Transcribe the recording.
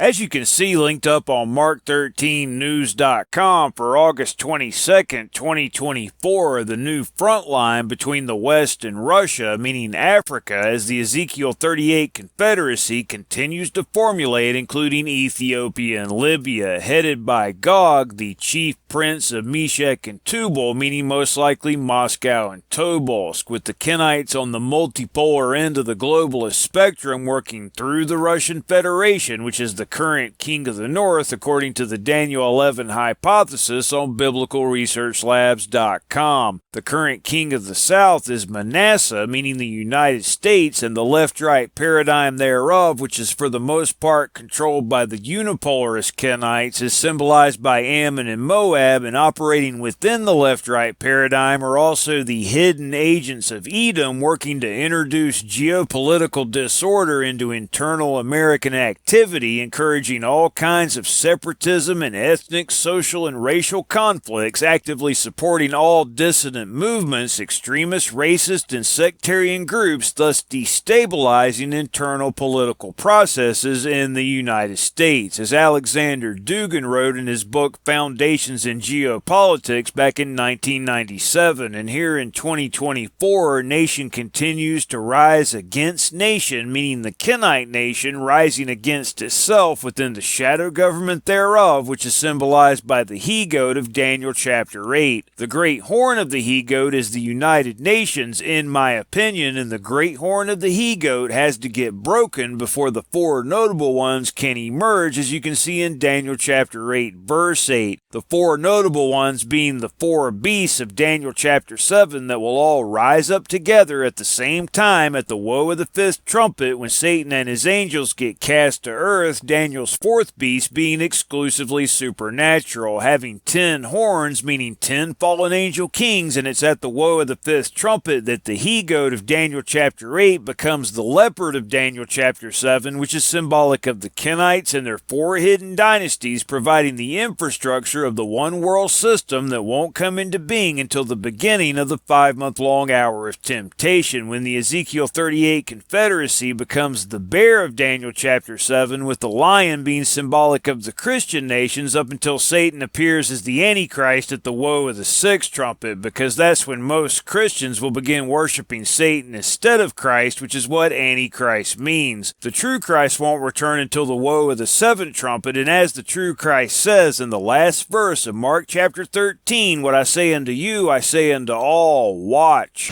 As you can see linked up on Mark13News.com for August 22nd, 2024, the new Frontline between the West and Russia, meaning Africa, as the Ezekiel 38 Confederacy continues to formulate, including Ethiopia and Libya, headed by Gog, the chief prince of Meshech and Tubal, meaning most likely Moscow and Tobolsk, with the Kenites on the multipolar end of the globalist spectrum working through the Russian Federation, which is the current king of the north, according to the Daniel 11 hypothesis on biblicalresearchlabs.com. The current king of the south is Manasseh, meaning the United States, and the left-right paradigm thereof, which is for the most part controlled by the unipolarist Kenites, is symbolized by Ammon and Moab, and operating within the left-right paradigm are also the hidden agents of Edom, working to introduce geopolitical disorder into internal American activity, encouraging all kinds of separatism and ethnic, social, and racial conflicts, actively supporting all dissident movements, extremist, racist, and sectarian groups, thus destabilizing internal political processes in the United States. As Alexander Dugin wrote in his book Foundations in Geopolitics back in 1997, and here in 2024, nation continues to rise against nation, meaning the Kenite nation rising against itself within the shadow government thereof, which is symbolized by the he-goat of Daniel chapter 8. The great horn of the he-goat is the United Nations, in my opinion, and the great horn of the he-goat has to get broken before the four notable ones can emerge, as you can see in Daniel chapter 8, verse 8. The four notable ones being the four beasts of Daniel chapter 7 that will all rise up together at the same time at the woe of the fifth trumpet when Satan and his angels get cast to earth, Daniel's fourth beast being exclusively supernatural, having 10 horns, meaning 10 fallen angel kings, and it's at the woe of the fifth trumpet that the he-goat of Daniel chapter 8 becomes the leopard of Daniel chapter 7, which is symbolic of the Kenites and their 4 hidden dynasties, providing the infrastructure of the one world system that won't come into being until the beginning of the 5-month-long hour of temptation, when the Ezekiel 38 Confederacy becomes the bear of Daniel chapter 7, with the lion being symbolic of the Christian nations up until Satan appears as the Antichrist at the woe of the sixth trumpet, because that's when most Christians will begin worshiping Satan instead of Christ, which is what Antichrist means. The true Christ won't return until the woe of the seventh trumpet, and as the true Christ says in the last verse of Mark chapter 13, what I say unto you, I say unto all, watch.